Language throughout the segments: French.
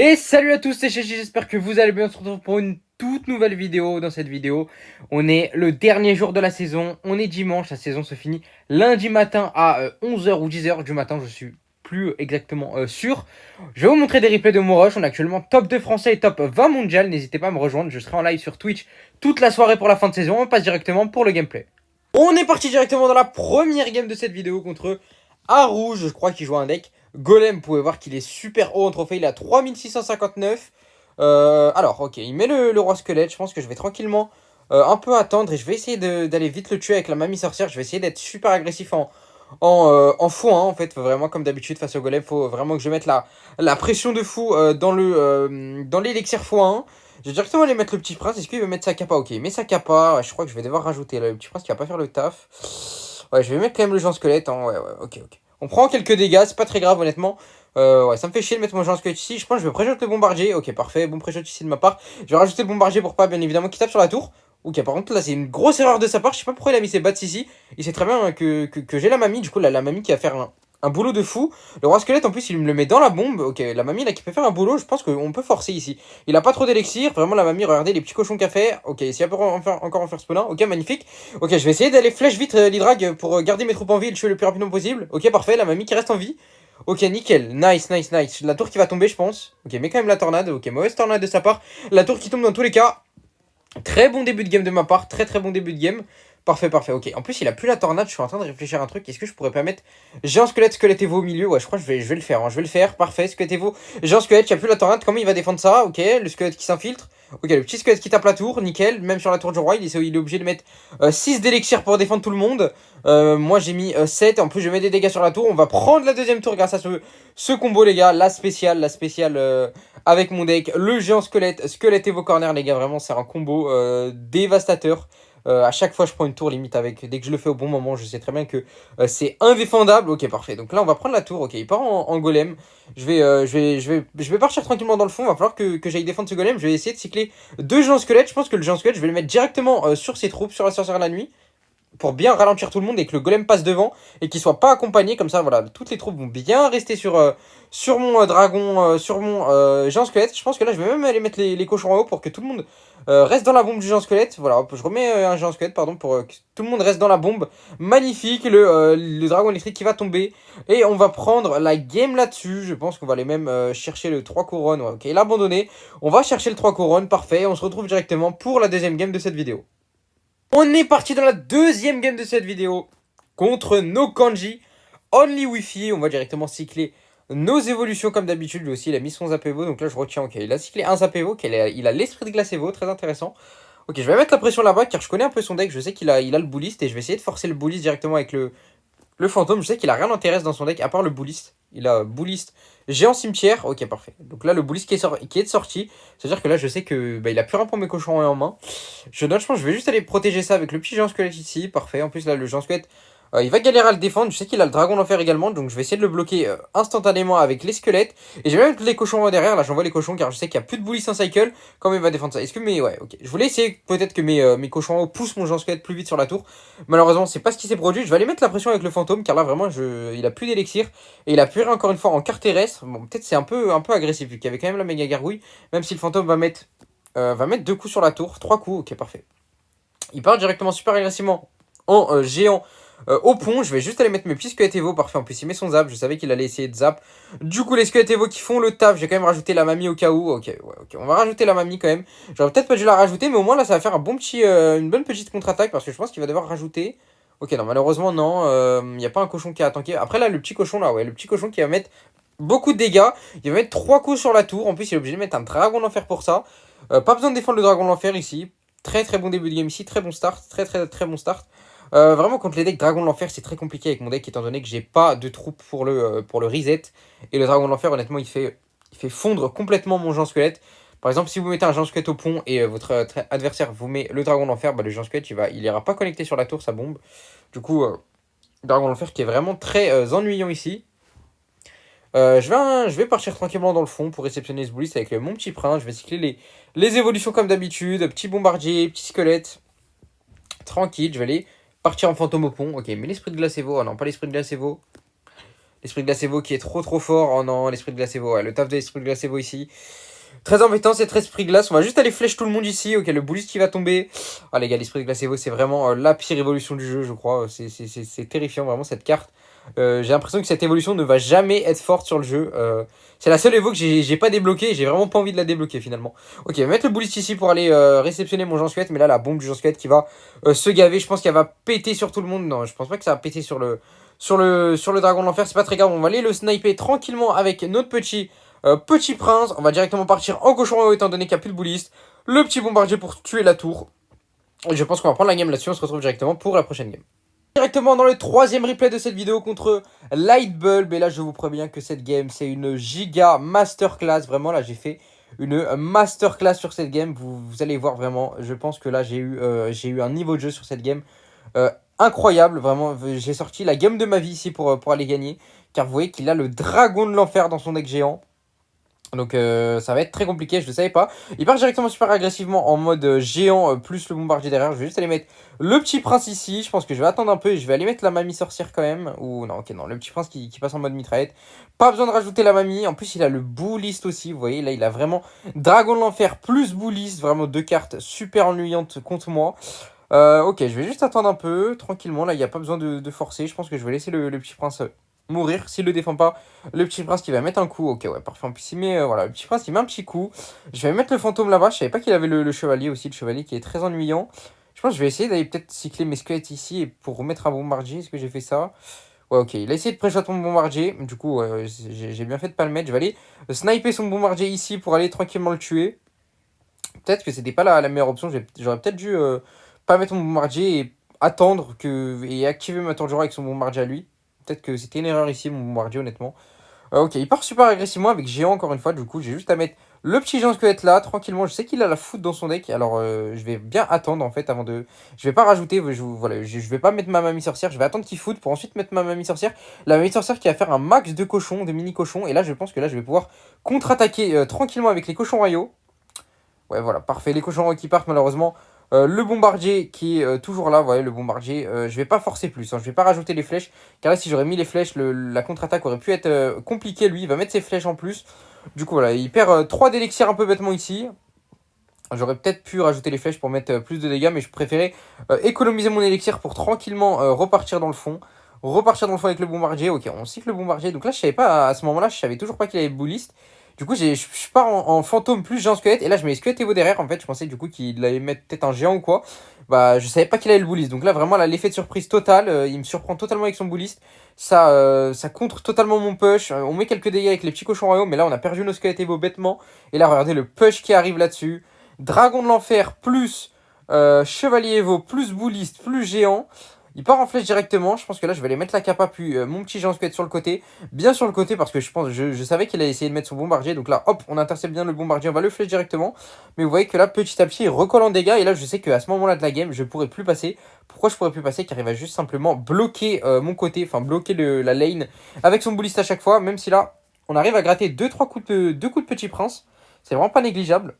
Et salut à tous, c'est Chichi, j'espère que vous allez bien. On se retrouve pour une toute nouvelle vidéo. Dans cette vidéo, on est le dernier jour de la saison, on est dimanche, la saison se finit lundi matin à 11 h ou 10 h du matin, je suis plus exactement sûr. Je vais vous montrer des replays de mon rush, on est actuellement top 2 français et top 20 mondial, n'hésitez pas à me rejoindre, je serai en live sur Twitch toute la soirée pour la fin de saison. On passe directement pour le gameplay. On est parti directement dans la première game de cette vidéo contre Haru, je crois qu'il joue un deck Golem. Vous pouvez voir qu'il est super haut en trophée, il a 3659. Alors, ok, il met le roi squelette. Je pense que je vais tranquillement un peu attendre et je vais essayer d'aller vite le tuer avec la mamie sorcière. Je vais essayer d'être super agressif en fou, hein, en fait. Vraiment, comme d'habitude, face au golem, faut vraiment que je mette la pression de fou dans l'élixir x1. Je vais directement aller mettre le petit prince. Est-ce qu'il va mettre sa capa? Ok, il met sa capa. Ouais, je crois que je vais devoir rajouter le petit prince qui va pas faire le taf. Ouais, je vais mettre quand même le géant squelette, hein. Ouais, ouais, ok, ok. On prend quelques dégâts, c'est pas très grave, honnêtement. Ouais, ça me fait chier de mettre mon géant squelette ici. Je pense que je vais pré-shot le bombardier. Ok, parfait, bon pré-shot ici de ma part. Je vais rajouter le bombardier pour pas, bien évidemment, qu'il tape sur la tour. Ok, par contre, là, c'est une grosse erreur de sa part. Je sais pas pourquoi il a mis ses bats ici. Il sait très bien hein, que j'ai la mamie. Du coup, là, la mamie qui va faire un boulot de fou. Le roi squelette, en plus, il me le met dans la bombe. Ok, la mamie, là, qui peut faire un boulot. Je pense qu'on peut forcer ici. Il a pas trop d'élixir. Vraiment, la mamie, regardez les petits cochons qu'elle fait. Ok, s'il y a encore en faire spawn. Ok, magnifique. Ok, je vais essayer d'aller flèche vite l'hydrag pour garder mes troupes en vie et le tuer le plus rapidement possible. Ok, parfait, la mamie qui reste en vie. Ok, nickel, nice, nice, nice. La tour qui va tomber, je pense. Ok, mais quand même la tornade. Ok, mauvaise tornade de sa part. La tour qui tombe dans tous les cas. Très bon début de game de ma part. Très très bon début de game. Parfait, parfait. Ok, en plus, il a plus la tornade. Je suis en train de réfléchir à un truc. Est-ce que je pourrais pas mettre. J'ai un squelette, squelette Evo au milieu. Ouais, je crois que je vais le faire, hein. Je vais le faire. Parfait, squelette Evo. J'ai un squelette, il n'y a plus la tornade. Comment il va défendre ça? Ok, le squelette qui s'infiltre. Ok, le petit squelette qui tape la tour. Nickel. Même sur la tour du roi, il est obligé de mettre 6 d'élixir pour défendre tout le monde. Moi, j'ai mis 7. En plus, je mets des dégâts sur la tour. On va prendre la deuxième tour grâce à ce combo, les gars. La spéciale avec mon deck. Le géant squelette, squelette Evo corner, les gars. Vraiment, c'est un combo dévastateur. À chaque fois, je prends une tour limite avec. Dès que je le fais au bon moment, je sais très bien que c'est indéfendable. Ok, parfait. Donc là, on va prendre la tour. Ok, il part en golem. Je vais partir tranquillement dans le fond. Il va falloir que j'aille défendre ce golem. Je vais essayer de cycler deux géants squelettes. Je pense que le géant squelette, je vais le mettre directement sur ses troupes, sur la sorcière de la nuit, pour bien ralentir tout le monde et que le golem passe devant et qu'il soit pas accompagné. Comme ça, voilà, toutes les troupes vont bien rester sur mon dragon, sur mon géant squelette. Je pense que là, je vais même aller mettre les cochons en haut pour que tout le monde reste dans la bombe du géant squelette. Voilà, hop, je remets un géant squelette, pardon, pour que tout le monde reste dans la bombe. Magnifique, le dragon électrique qui va tomber. Et on va prendre la game là-dessus. Je pense qu'on va aller même chercher le 3 couronnes. Ouais, ok, il a abandonné. On va chercher le 3 couronnes, parfait. On se retrouve directement pour la deuxième game de cette vidéo. On est parti dans la deuxième game de cette vidéo contre No Kanji, Only Wi-Fi. On va directement cycler nos évolutions comme d'habitude. Lui aussi, il a mis son Zapevo. Donc là, je retiens. Ok, il a cyclé un Zapevo. Il a l'esprit de glace Evo. Très intéressant. Ok, je vais mettre la pression là-bas car je connais un peu son deck. Je sais qu'il a le bullist et je vais essayer de forcer le bullist directement avec le fantôme. Je sais qu'il a rien d'intéressant dans son deck à part le bullist. Il a bullist géant cimetière. Ok, parfait. Donc là, le bullist qui est de sortie. C'est-à-dire que là, je sais que il a plus rien pour mes cochons en main. Je note, je pense que je vais juste aller protéger ça avec le petit géant squelette ici. Parfait. En plus, là, le géant squelette, il va galérer à le défendre. Je sais qu'il a le dragon d'enfer également. Donc, je vais essayer de le bloquer instantanément avec les squelettes. Et j'ai même les cochons derrière. Là, j'envoie les cochons car je sais qu'il n'y a plus de bullist en cycle. Comment il va défendre ça? Est-ce que mes. Ouais, ok. Je voulais essayer peut-être que mes cochons en haut poussent mon géant squelette plus vite sur la tour. Malheureusement, c'est pas ce qui s'est produit. Je vais aller mettre la pression avec le fantôme car là, vraiment, il a plus d'élixir. Et il a pu encore une fois en carte terrestre. Bon, peut-être c'est un peu agressif vu qu'il y avait quand même la méga gargouille. Même si le fantôme va mettre deux coups sur la tour. Trois coups, ok, parfait. Il part directement super agressivement en géant au pont. Je vais juste aller mettre mes petits squelettes Evo. Parfait, en plus il met son zap. Je savais qu'il allait essayer de zap. Du coup, les squelettes Evo qui font le taf. J'ai quand même rajouté la mamie au cas où. Ok, ouais, ok. On va rajouter la mamie quand même. J'aurais peut-être pas dû la rajouter, mais au moins là, ça va faire une bonne petite contre-attaque parce que je pense qu'il va devoir rajouter. Ok, non, malheureusement, non. Il n'y a pas un cochon qui a tanké. Après, là, le petit cochon, là, ouais, le petit cochon qui va mettre beaucoup de dégâts. Il va mettre 3 coups sur la tour. En plus, il est obligé de mettre un dragon d'enfer pour ça. Pas besoin de défendre le dragon d'enfer ici. Très très bon début de game ici. Très bon start. Très très très bon start. Vraiment, contre les decks dragon de l'enfer, c'est très compliqué avec mon deck étant donné que j'ai pas de troupes pour le reset. Et le dragon de l'enfer, honnêtement, il fait fondre complètement mon géant squelette. Par exemple, si vous mettez un géant squelette au pont et votre adversaire vous met le dragon d'enfer, le géant squelette il ira pas connecté sur la tour, ça bombe. Du coup, dragon d'enfer qui est vraiment très ennuyant ici. Je vais partir tranquillement dans le fond pour réceptionner ce bullist avec mon petit prince. Je vais cycler les évolutions comme d'habitude. Petit bombardier, petit squelette. Tranquille, je vais aller partir en fantôme au pont. Ok, mais l'esprit de glace Evo. Oh non, pas l'esprit de glace Evo. L'esprit de Glacévo qui est trop fort. Oh non, l'esprit de Glacévo. Ouais, le taf de l'esprit de Glacévo ici. Très embêtant cet esprit glace. On va juste aller flèche tout le monde ici. Ok, le bullies qui va tomber. Ah les gars, l'esprit de Glacévo, c'est vraiment la pire évolution du jeu, je crois. C'est terrifiant, vraiment, cette carte. J'ai l'impression que cette évolution ne va jamais être forte sur le jeu. C'est la seule évo que j'ai pas débloquée. J'ai vraiment pas envie de la débloquer finalement. Ok, je vais mettre le bullies ici pour aller réceptionner mon Jean Squelette. Mais là, la bombe du Jean Squelette qui va se gaver. Je pense qu'elle va péter sur tout le monde. Non, je pense pas que ça va péter sur le dragon de l'enfer. C'est pas très grave. On va aller le sniper tranquillement avec notre petit prince. On va directement partir en cochon royaux étant donné qu'il n'y a plus de bouliste. Le petit bombardier pour tuer la tour. Et je pense qu'on va prendre la game là-dessus. On se retrouve directement pour la prochaine game. Directement dans le troisième replay de cette vidéo contre Lightbulb. Et là, je vous préviens que cette game, c'est une giga masterclass. Vraiment, là, j'ai fait une masterclass sur cette game. Vous allez voir vraiment. Je pense que là, j'ai eu un niveau de jeu sur cette game incroyable. Vraiment, j'ai sorti la game de ma vie ici pour aller gagner. Car vous voyez qu'il a le dragon de l'enfer dans son deck géant. Donc ça va être très compliqué, je ne le savais pas. Il part directement super agressivement en mode géant plus le bombardier derrière. Je vais juste aller mettre le petit prince ici. Je pense que je vais attendre un peu et je vais aller mettre la mamie sorcière quand même. Ou non, ok, non, le petit prince qui passe en mode mitraillette. Pas besoin de rajouter la mamie. En plus, il a le bouliste aussi. Vous voyez, là, il a vraiment dragon de l'enfer plus bouliste. Vraiment deux cartes super ennuyantes contre moi. Ok, je vais juste attendre un peu, tranquillement. Là, il n'y a pas besoin de forcer. Je pense que je vais laisser le petit prince mourir. S'il le défend pas, le petit prince qui va mettre un coup. Ok, ouais, parfait. En plus, il met, voilà, le petit prince, il met un petit coup. Je vais mettre le fantôme là-bas. Je savais pas qu'il avait le chevalier aussi. Le chevalier qui est très ennuyant. Je pense que je vais essayer d'aller peut-être cycler mes squelettes ici et pour remettre un bombardier. Est-ce que j'ai fait ça? Ouais, ok. Il a essayé de pré-shot mon bombardier. Du coup, j'ai bien fait de pas le mettre. Je vais aller sniper son bombardier ici pour aller tranquillement le tuer. Peut-être que c'était pas la meilleure option. J'aurais peut-être dû pas mettre mon bombardier et attendre et activer ma tour du roi avec son bombardier à lui. Peut-être que c'était une erreur ici, mon bombardier, honnêtement. Ok, il part super agressivement avec géant encore une fois. Du coup, j'ai juste à mettre le petit géant squelette là, tranquillement. Je sais qu'il a la foudre dans son deck. Alors, je vais bien attendre en fait avant de. Je vais pas rajouter. Voilà, je vais pas mettre ma mamie sorcière. Je vais attendre qu'il foudre pour ensuite mettre ma mamie sorcière. La mamie sorcière qui va faire un max de cochons, de mini cochons. Et là, je pense que là, je vais pouvoir contre-attaquer tranquillement avec les cochons royaux. Ouais, voilà, parfait. Les cochons qui partent, malheureusement. Le bombardier qui est toujours là, vous voyez, le bombardier. Je vais pas forcer plus, hein, je vais pas rajouter les flèches. Car là, si j'aurais mis les flèches, la contre-attaque aurait pu être compliquée. Lui, il va mettre ses flèches en plus. Du coup, voilà, il perd 3 d'élixirs un peu bêtement ici. J'aurais peut-être pu rajouter les flèches pour mettre plus de dégâts, mais je préférais économiser mon élixir pour tranquillement repartir dans le fond. Repartir dans le fond avec le bombardier. Ok, on cycle le bombardier. Donc là, je savais pas, à ce moment-là, je savais toujours pas qu'il avait bouliste. Du coup, je pars en fantôme plus géant squelette. Et là, je mets squelette Evo derrière. En fait, je pensais du coup qu'il allait mettre peut-être un géant ou quoi. Bah, je savais pas qu'il avait le bouliste. Donc là, vraiment, là, l'effet de surprise total. Il me surprend totalement avec son bouliste. Ça contre totalement mon push. On met quelques dégâts avec les petits cochons royaux. Mais là, on a perdu nos squelettes Evo bêtement. Et là, regardez le push qui arrive là-dessus. Dragon de l'enfer plus chevalier Evo plus bouliste plus géant. Il part en flèche directement. Je pense que là, je vais aller mettre la capa puis mon petit géant squelette sur le côté. Bien sur le côté parce que je savais qu'il allait essayer de mettre son bombardier. Donc là, hop, on intercepte bien le bombardier. On va le flèche directement. Mais vous voyez que là, petit à petit, il recolle en dégâts. Et là, je sais qu'à ce moment-là de la game, je pourrais plus passer. Pourquoi je pourrais plus passer? Car il va juste simplement bloquer mon côté. Enfin, bloquer la lane avec son bouliste à chaque fois. Même si là, on arrive à gratter 2-3 coups deux coups de petit prince. C'est vraiment pas négligeable.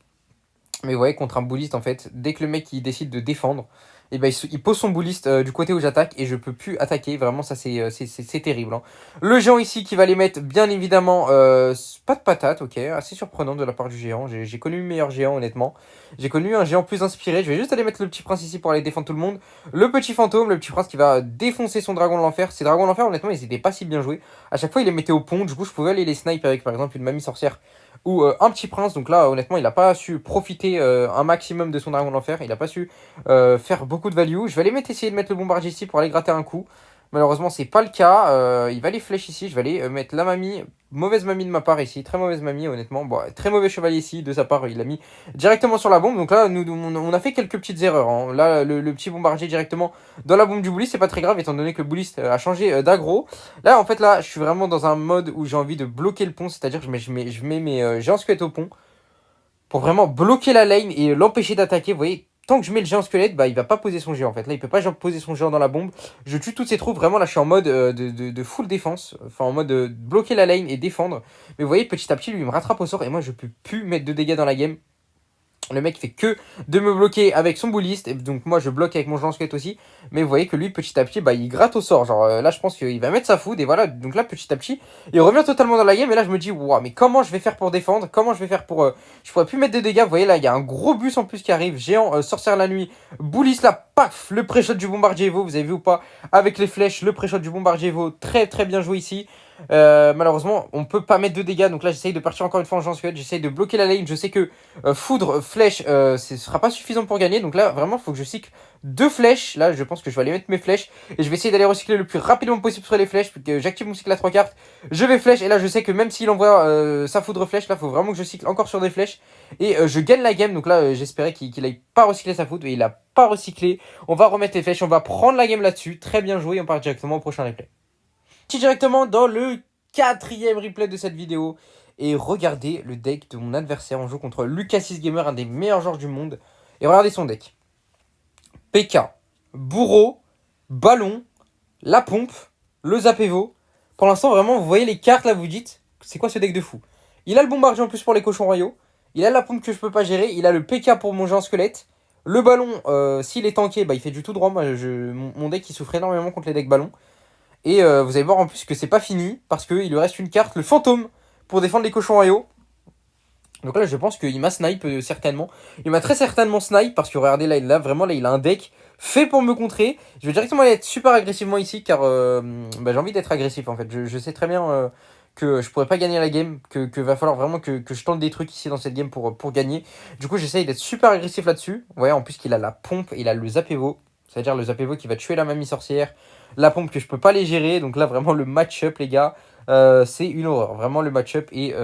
Mais vous voyez, contre un bouliste, en fait, dès que le mec il décide de défendre, et ben, il pose son bouliste du côté où j'attaque et je peux plus attaquer. Vraiment, ça c'est terrible. Hein. Le géant ici qui va les mettre, bien évidemment, pas de patate, ok. Assez surprenant de la part du géant. J'ai connu le meilleur géant, honnêtement. J'ai connu un géant plus inspiré. Je vais juste aller mettre le petit prince ici pour aller défendre tout le monde. Le petit fantôme, le petit prince qui va défoncer son dragon de l'enfer. Ces dragons de l'enfer, honnêtement, ils étaient pas si bien joués. À chaque fois, il les mettait au pont. Du coup, je pouvais aller les snipe avec, par exemple, une mamie sorcière ou un petit prince. Donc là, honnêtement, il n'a pas su profiter un maximum de son dragon de l'enfer. Il n'a pas su faire beaucoup de value. Je vais aller essayer de mettre le bombardier ici pour aller gratter un coup. Malheureusement, c'est pas le cas. Il va les flèches ici. Je vais aller mettre la mamie. Mauvaise mamie de ma part ici. Très mauvaise mamie, honnêtement. Bon, très mauvais chevalier ici. De sa part, il a mis directement sur la bombe. Donc là, on a fait quelques petites erreurs. Hein. Là, le petit bombardier directement dans la bombe du bouliste, c'est pas très grave, étant donné que le bouliste a changé d'aggro. Là, en fait, là, je suis vraiment dans un mode où j'ai envie de bloquer le pont. C'est-à-dire que je mets mes géants squelettes au pont pour vraiment bloquer la lane et l'empêcher d'attaquer. Vous voyez, tant que je mets le géant squelette, bah il va pas poser son géant en fait. Là, il peut pas poser son géant dans la bombe. Je tue toutes ses troupes. Vraiment, là, je suis en mode de full défense. Enfin, en mode bloquer la lane et défendre. Mais vous voyez, petit à petit, lui, il me rattrape au sort et moi, je peux plus mettre de dégâts dans la game. Le mec fait que de me bloquer avec son bouliste, et donc moi je bloque avec mon lance-squelette aussi. Mais vous voyez que lui petit à petit bah il gratte au sort. Genre là je pense qu'il va mettre sa foudre et voilà. Donc là petit à petit il revient totalement dans la game. Et là je me dis waouh, mais comment je vais faire pour défendre? Comment je vais faire pour je pourrais plus mettre de dégâts. Vous voyez là il y a un gros bus en plus qui arrive. Géant sorcière la nuit. Bouliste là, paf, le pré-shot du bombardier Evo. Vous avez vu ou pas? Avec les flèches, le pré-shot du bombardier Evo. Très très bien joué ici. Malheureusement on peut pas mettre de dégâts. Donc là j'essaye de partir encore une fois en lance-squelette. J'essaye de bloquer la lane. Je sais que foudre, flèche, ce sera pas suffisant pour gagner. Donc là, vraiment, il faut que je cycle 2 flèches. Là, je pense que je vais aller mettre mes flèches. Et je vais essayer d'aller recycler le plus rapidement possible sur les flèches. Puis que j'active mon cycle à 3 cartes. Je vais flèche. Et là, je sais que même s'il envoie sa foudre flèche, là, il faut vraiment que je cycle encore sur des flèches. Et je gagne la game. Donc là, j'espérais qu'il aille pas recycler sa foudre. Et il a pas recyclé. On va remettre les flèches. On va prendre la game là-dessus. Très bien joué. On part directement au prochain replay. Directement dans le 4e replay de cette vidéo. Et regardez le deck de mon adversaire. On joue contre Lucassis Gamer, un des meilleurs joueurs du monde. Et regardez son deck. PK, Bourreau, Ballon, la pompe, le Zapévo. Pour l'instant, vraiment, vous voyez les cartes là, vous dites, c'est quoi ce deck de fou? Il a le bombardier en plus pour les cochons royaux. Il a la pompe que je peux pas gérer. Il a le PK pour mon géant squelette. Le ballon, s'il est tanké, bah, il fait du tout droit. Moi, mon deck, il souffre énormément contre les decks ballons. Et vous allez voir en plus que c'est pas fini, parce qu'il lui reste une carte, le fantôme, pour défendre les cochons royaux. Donc là je pense qu'il m'a snipe certainement. Il m'a très certainement snipe, parce que regardez là, vraiment là il a un deck fait pour me contrer. Je vais directement aller être super agressivement ici, car bah, j'ai envie d'être agressif en fait. Je sais très bien que je pourrais pas gagner la game, que va falloir vraiment que je tente des trucs ici dans cette game pour gagner. Du coup j'essaye d'être super agressif là-dessus. Vous voyez en plus qu'il a la pompe, il a le Zapévo. C'est-à-dire le Zapévo qui va tuer la mamie sorcière. La pompe que je peux pas les gérer. Donc là vraiment le match-up les gars, c'est une horreur. Vraiment le match-up est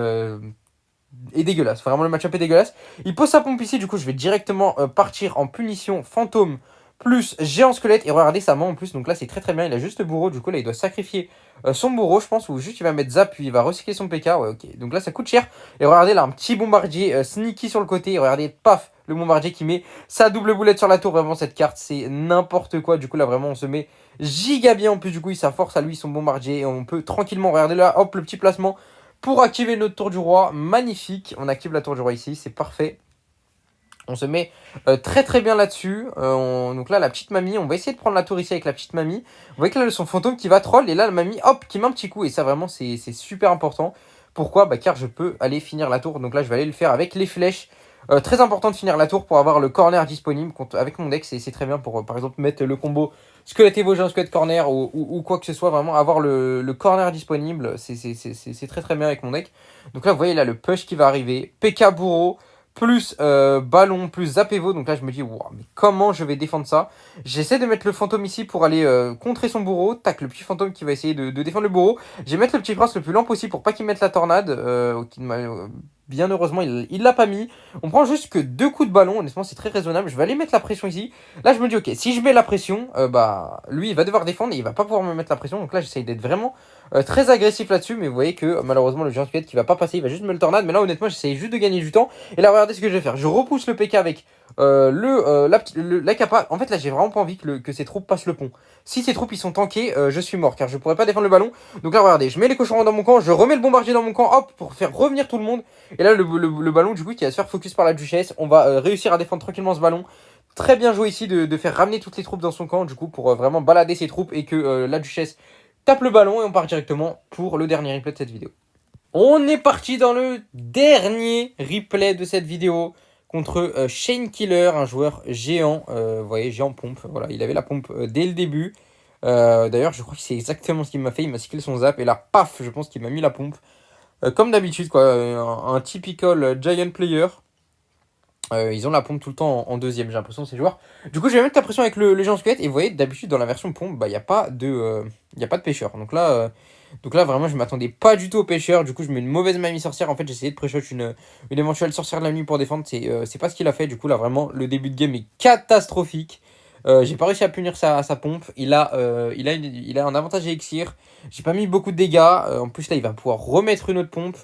dégueulasse. Vraiment le match-up est dégueulasse. Il pose sa pompe ici. Du coup je vais directement partir en punition fantôme plus géant squelette. Et regardez sa main en plus. Donc là c'est très très bien. Il a juste le bourreau. Du coup là il doit sacrifier son bourreau je pense. Ou juste il va mettre zap puis il va recycler son PK. Ouais ok. Donc là ça coûte cher. Et regardez là un petit bombardier sneaky sur le côté. Et regardez paf. Le bombardier qui met sa double boulette sur la tour. Vraiment cette carte c'est n'importe quoi. Du coup là vraiment on se met giga bien. En plus du coup il sa force à lui son bombardier. Et on peut tranquillement regarder là. Hop le petit placement pour activer notre tour du roi. Magnifique. On active la tour du roi ici. C'est parfait. On se met très très bien là-dessus. Donc là, la petite mamie, on va essayer de prendre la tour ici avec la petite mamie. Vous voyez que là, son fantôme qui va troll. Et là, la mamie, hop, qui met un petit coup. Et ça, vraiment, c'est super important. Pourquoi? Bah, car je peux aller finir la tour. Donc là, je vais aller le faire avec les flèches. Très important de finir la tour pour avoir le corner disponible. Avec mon deck, c'est très bien pour, par exemple, mettre le combo squelette Evogéant, squelette corner ou quoi que ce soit. Vraiment, avoir le corner disponible, c'est très très bien avec mon deck. Donc là, vous voyez là, le push qui va arriver. PK bourreau plus ballon, plus Zapévo. Donc là, je me dis, wow, mais comment je vais défendre ça? J'essaie de mettre le fantôme ici pour aller contrer son bourreau. Tac, le petit fantôme qui va essayer de défendre le bourreau. Je vais mettre le petit prince le plus lent possible pour pas qu'il mette la tornade. Bien heureusement, il l'a pas mis. On prend juste que 2 coups de ballon. Honnêtement, c'est très raisonnable. Je vais aller mettre la pression ici. Là, je me dis, ok, si je mets la pression, bah lui, il va devoir défendre et il va pas pouvoir me mettre la pression. Donc là, j'essaye d'être vraiment très agressif là-dessus. Mais vous voyez que malheureusement, le géant squelette qui va pas passer, il va juste me le tornade. Mais là, honnêtement, j'essaye juste de gagner du temps. Et là, regardez ce que je vais faire. Je repousse le PK avec la capa. En fait, là, j'ai vraiment pas envie que ces troupes passent le pont. Si ces troupes ils sont tankées, je suis mort car je pourrais pas défendre le ballon. Donc là, regardez, je mets les cochons dans mon camp, je remets le bombardier dans mon camp, hop, pour faire revenir tout le monde. Et là, le ballon, du coup, qui va se faire focus par la duchesse. On va réussir à défendre tranquillement ce ballon. Très bien joué ici de faire ramener toutes les troupes dans son camp, du coup, pour vraiment balader ses troupes et que la duchesse tape le ballon. Et on part directement pour le dernier replay de cette vidéo. On est parti dans le dernier replay de cette vidéo contre Shane Killer, un joueur géant, vous voyez, géant pompe. Voilà, il avait la pompe dès le début. D'ailleurs, je crois que c'est exactement ce qu'il m'a fait. Il m'a cyclé son zap et là, paf, je pense qu'il m'a mis la pompe. Comme d'habitude, quoi, un typical giant player. Ils ont la pompe tout le temps en deuxième, j'ai l'impression, ces joueurs. Du coup, je vais mettre la pression avec le géant squelette. Et vous voyez, d'habitude, dans la version pompe, bah, il n'y a pas de pêcheur. Donc là, vraiment, je m'attendais pas du tout au pêcheur. Du coup, je mets une mauvaise mamie sorcière. En fait, j'ai essayé de pré-shot une éventuelle sorcière de la nuit pour défendre. C'est pas ce qu'il a fait. Du coup, là, vraiment, le début de game est catastrophique. J'ai pas réussi à punir sa pompe. Il a un avantage élixir. J'ai pas mis beaucoup de dégâts. En plus, là, il va pouvoir remettre une autre pompe.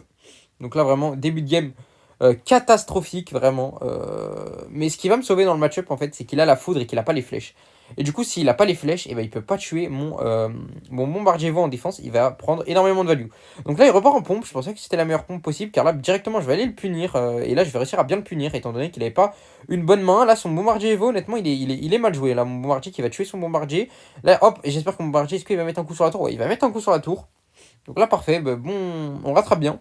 Donc là, vraiment, début de game catastrophique, vraiment. Mais ce qui va me sauver dans le match-up, en fait, c'est qu'il a la foudre et qu'il a pas les flèches. Et du coup, s'il a pas les flèches, et ben, il peut pas tuer mon bombardier en défense. Il va prendre énormément de value. Donc là, il repart en pompe. Je pensais que c'était la meilleure pompe possible. Car là, directement, je vais aller le punir. Et là, je vais réussir à bien le punir. Étant donné qu'il avait pas une bonne main. Là, son bombardier Evo, honnêtement, il est mal joué. Là, mon bombardier qui va tuer son bombardier. Là, hop, et j'espère que mon bombardier, est-ce qu'il va mettre un coup sur la tour? Ouais, il va mettre un coup sur la tour. Donc là, parfait. Bah, bon, on rattrape bien.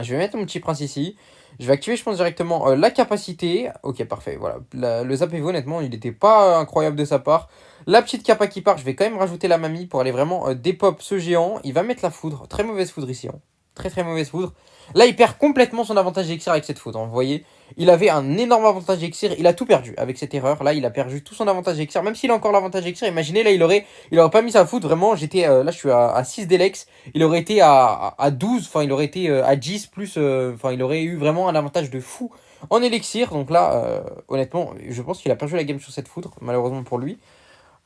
Je vais mettre mon petit prince ici. Je vais activer, je pense, directement la capacité. Ok, parfait. Voilà. Le zap Evo, honnêtement, il n'était pas incroyable de sa part. La petite capa qui part, je vais quand même rajouter la mamie pour aller vraiment dépop ce géant. Il va mettre la foudre. Très mauvaise foudre ici. Hein. Très très mauvaise foudre. Là, il perd complètement son avantage d'élixir avec cette foudre. Hein. Vous voyez, il avait un énorme avantage d'élixir. Il a tout perdu avec cette erreur. Là, il a perdu tout son avantage d'élixir. Même s'il a encore l'avantage d'élixir, imaginez, là, il aurait pas mis sa foudre. Vraiment, là, je suis à 6 d'élex. Il aurait été à 12. Enfin, il aurait été à 10 plus. Enfin, il aurait eu vraiment un avantage de fou en élixir. Donc là, honnêtement, je pense qu'il a perdu la game sur cette foudre, malheureusement pour lui.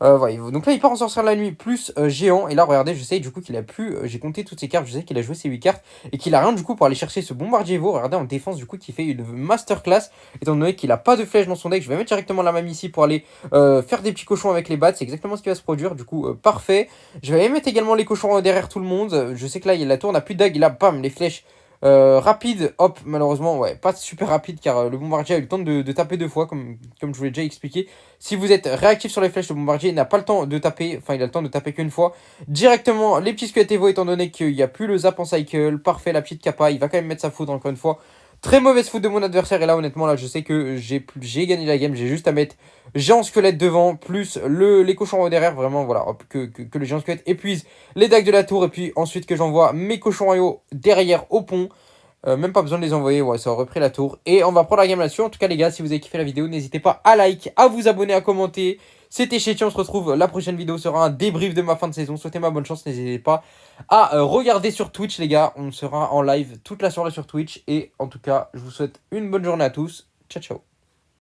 Voilà. Donc là, il part en sorcière de la nuit plus géant. Et là, regardez, je sais du coup qu'il a plus. J'ai compté toutes ses cartes. Je sais qu'il a joué ses 8 cartes. Et qu'il a rien du coup pour aller chercher ce bombardier Evo. Regardez en défense, du coup, qui fait une masterclass. Étant donné qu'il a pas de flèche dans son deck. Je vais mettre directement la mamie ici pour aller faire des petits cochons avec les bats. C'est exactement ce qui va se produire. Du coup, parfait. Je vais mettre également les cochons derrière tout le monde. Je sais que là, la tour n'a plus de dague. Et là, bam, les flèches. Rapide, hop, malheureusement, ouais, pas super rapide car le bombardier a eu le temps de taper 2 fois, comme je vous l'ai déjà expliqué. Si vous êtes réactif sur les flèches, le bombardier n'a pas le temps de taper, enfin, il a le temps de taper qu'une fois. Directement, les petits squelettes Evo, étant donné qu'il n'y a plus le zap en cycle, parfait, la petite capa, il va quand même mettre sa foudre encore une fois. Très mauvaise foudre de mon adversaire, et là, honnêtement, là, je sais que j'ai gagné la game, j'ai juste à mettre géant squelette devant, plus les cochons derrière, vraiment, voilà, hop, que le géant squelette épuise les dagues de la tour, et puis ensuite que j'envoie mes cochons royaux derrière au pont. Même pas besoin de les envoyer, ouais, ça aurait pris la tour. Et on va prendre la game là-dessus. En tout cas, les gars, si vous avez kiffé la vidéo, n'hésitez pas à like, à vous abonner, à commenter. C'était Chéti, on se retrouve. La prochaine vidéo sera un débrief de ma fin de saison. Souhaitez-moi bonne chance, n'hésitez pas à regarder sur Twitch, les gars. On sera en live toute la soirée sur Twitch. Et en tout cas, je vous souhaite une bonne journée à tous. Ciao, ciao.